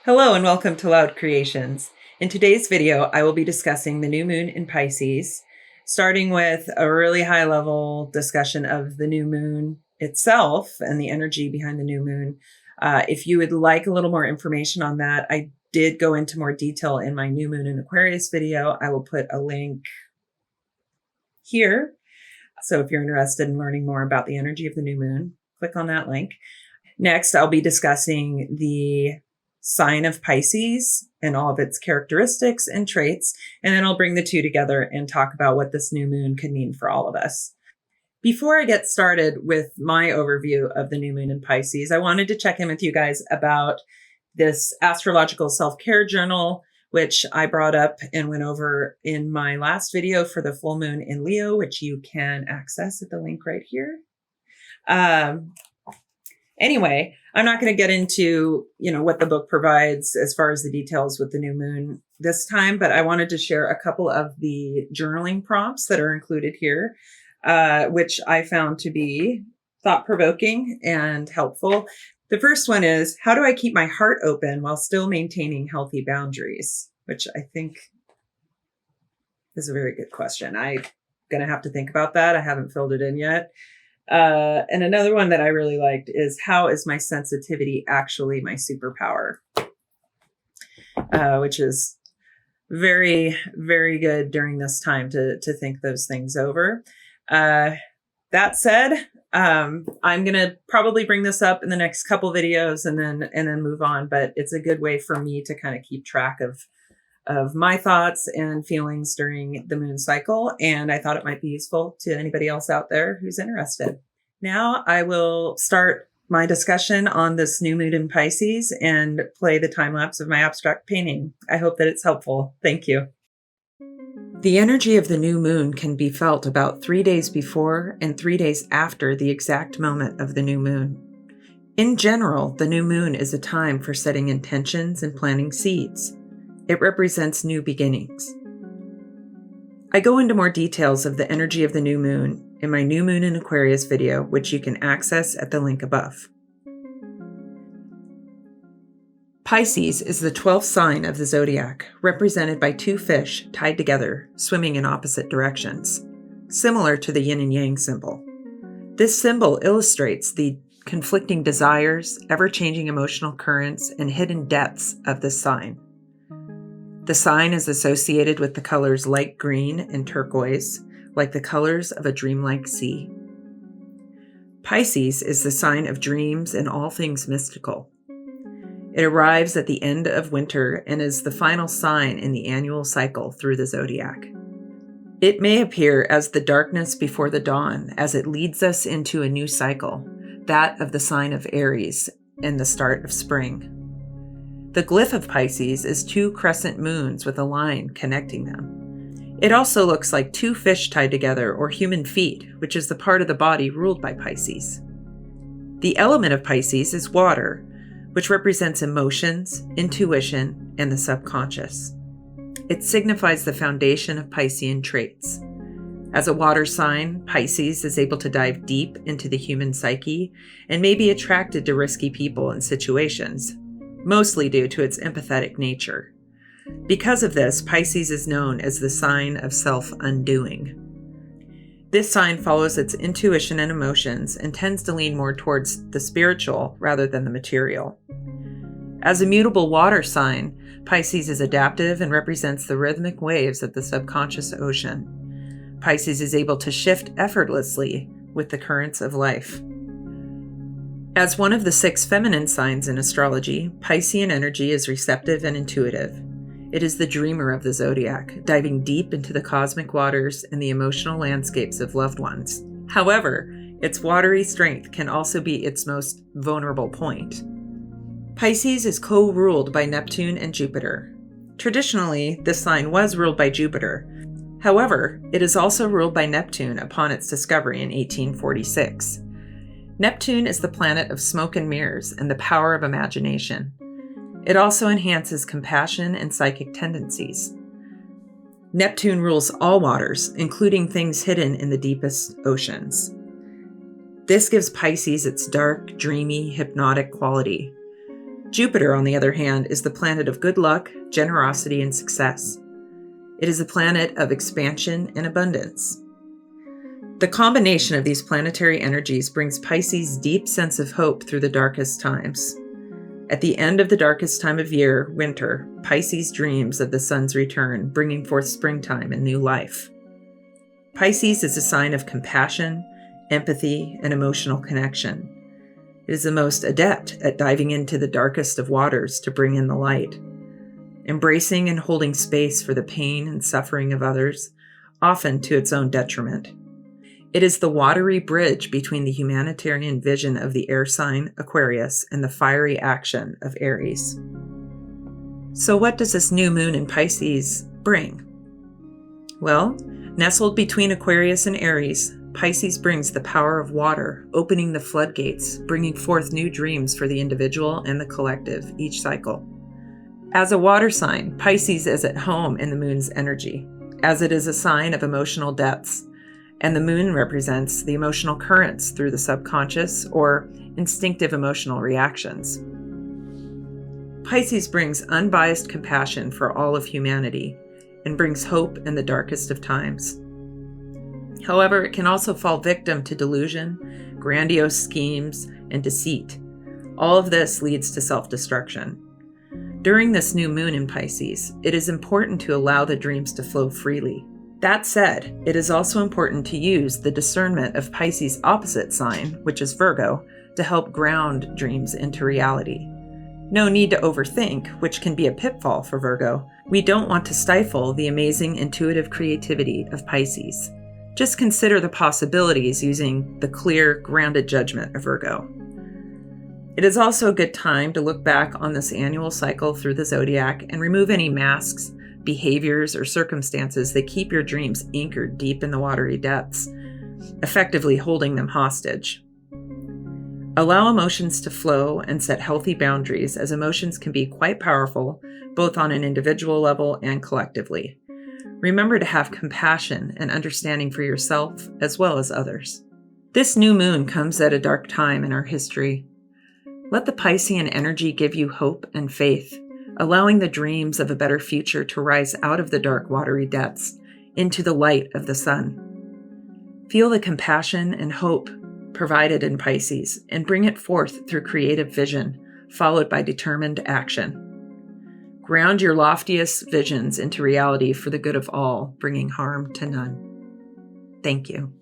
Hello and welcome to Loud Creations. In today's video, I will be discussing the new moon in Pisces, starting with a really high level discussion of the new moon itself and the energy behind the new moon. If you would like a little more information on that, I did go into more detail in my new moon in Aquarius video. I will put a link here. So if you're interested in learning more about the energy of the new moon, click on that link. Next, I'll be discussing the sign of Pisces and all of its characteristics and traits. And then I'll bring the two together and talk about what this new moon could mean for all of us. Before I get started with my overview of the new moon in Pisces, I wanted to check in with you guys about this astrological self-care journal, which I brought up and went over in my last video for the full moon in Leo, which you can access at the link right here. Anyway, I'm not going to get into, what the book provides as far as the details with the new moon this time, but I wanted to share a couple of the journaling prompts that are included here, which I found to be thought-provoking and helpful. The first one is, how do I keep my heart open while still maintaining healthy boundaries? Which I think is a very good question. I'm going to have to think about that. I haven't filled it in yet. And another one that I really liked is, how is my sensitivity actually my superpower? Which is very, very good during this time to think those things over. That said, I'm going to probably bring this up in the next couple videos and then move on, but it's a good way for me to kind of keep track of my thoughts and feelings during the moon cycle. And I thought it might be useful to anybody else out there who's interested. Now I will start my discussion on this new moon in Pisces and play the time lapse of my abstract painting. I hope that it's helpful. Thank you. The energy of the new moon can be felt about 3 days before and 3 days after the exact moment of the new moon. In general, the new moon is a time for setting intentions and planting seeds. It represents new beginnings. I go into more details of the energy of the new moon in my New Moon in Aquarius video, which you can access at the link above. Pisces is the 12th sign of the zodiac, represented by two fish tied together, swimming in opposite directions, similar to the yin and yang symbol. This symbol illustrates the conflicting desires, ever-changing emotional currents, and hidden depths of this sign. The sign is associated with the colors light green and turquoise, like the colors of a dreamlike sea. Pisces is the sign of dreams and all things mystical. It arrives at the end of winter and is the final sign in the annual cycle through the zodiac. It may appear as the darkness before the dawn as it leads us into a new cycle, that of the sign of Aries and the start of spring. The glyph of Pisces is two crescent moons with a line connecting them. It also looks like two fish tied together, or human feet, which is the part of the body ruled by Pisces. The element of Pisces is water, which represents emotions, intuition, and the subconscious. It signifies the foundation of Piscean traits. As a water sign, Pisces is able to dive deep into the human psyche and may be attracted to risky people and situations, mostly due to its empathetic nature. Because of this, Pisces is known as the sign of self-undoing. This sign follows its intuition and emotions and tends to lean more towards the spiritual rather than the material. As a mutable water sign, Pisces is adaptive and represents the rhythmic waves of the subconscious ocean. Pisces is able to shift effortlessly with the currents of life. As one of the 6 feminine signs in astrology, Piscean energy is receptive and intuitive. It is the dreamer of the zodiac, diving deep into the cosmic waters and the emotional landscapes of loved ones. However, its watery strength can also be its most vulnerable point. Pisces is co-ruled by Neptune and Jupiter. Traditionally, this sign was ruled by Jupiter. However, it is also ruled by Neptune upon its discovery in 1846. Neptune is the planet of smoke and mirrors and the power of imagination. It also enhances compassion and psychic tendencies. Neptune rules all waters, including things hidden in the deepest oceans. This gives Pisces its dark, dreamy, hypnotic quality. Jupiter, on the other hand, is the planet of good luck, generosity, and success. It is a planet of expansion and abundance. The combination of these planetary energies brings Pisces' deep sense of hope through the darkest times. At the end of the darkest time of year, winter, Pisces dreams of the sun's return, bringing forth springtime and new life. Pisces is a sign of compassion, empathy, and emotional connection. It is the most adept at diving into the darkest of waters to bring in the light, embracing and holding space for the pain and suffering of others, often to its own detriment. It is the watery bridge between the humanitarian vision of the air sign Aquarius and the fiery action of Aries. So what does this new moon in Pisces bring? Well, nestled between Aquarius and Aries, Pisces brings the power of water, opening the floodgates, bringing forth new dreams for the individual and the collective each cycle. As a water sign, Pisces is at home in the moon's energy, as it is a sign of emotional depths, and the moon represents the emotional currents through the subconscious or instinctive emotional reactions. Pisces brings unbiased compassion for all of humanity and brings hope in the darkest of times. However, it can also fall victim to delusion, grandiose schemes, and deceit. All of this leads to self-destruction. During this new moon in Pisces, it is important to allow the dreams to flow freely. That said, it is also important to use the discernment of Pisces' opposite sign, which is Virgo, to help ground dreams into reality. No need to overthink, which can be a pitfall for Virgo. We don't want to stifle the amazing intuitive creativity of Pisces. Just consider the possibilities using the clear, grounded judgment of Virgo. It is also a good time to look back on this annual cycle through the zodiac and remove any masks, behaviors, or circumstances that keep your dreams anchored deep in the watery depths, effectively holding them hostage. Allow emotions to flow and set healthy boundaries, as emotions can be quite powerful, both on an individual level and collectively. Remember to have compassion and understanding for yourself as well as others. This new moon comes at a dark time in our history. Let the Piscean energy give you hope and faith, allowing the dreams of a better future to rise out of the dark, watery depths into the light of the sun. Feel the compassion and hope provided in Pisces and bring it forth through creative vision, followed by determined action. Ground your loftiest visions into reality for the good of all, bringing harm to none. Thank you.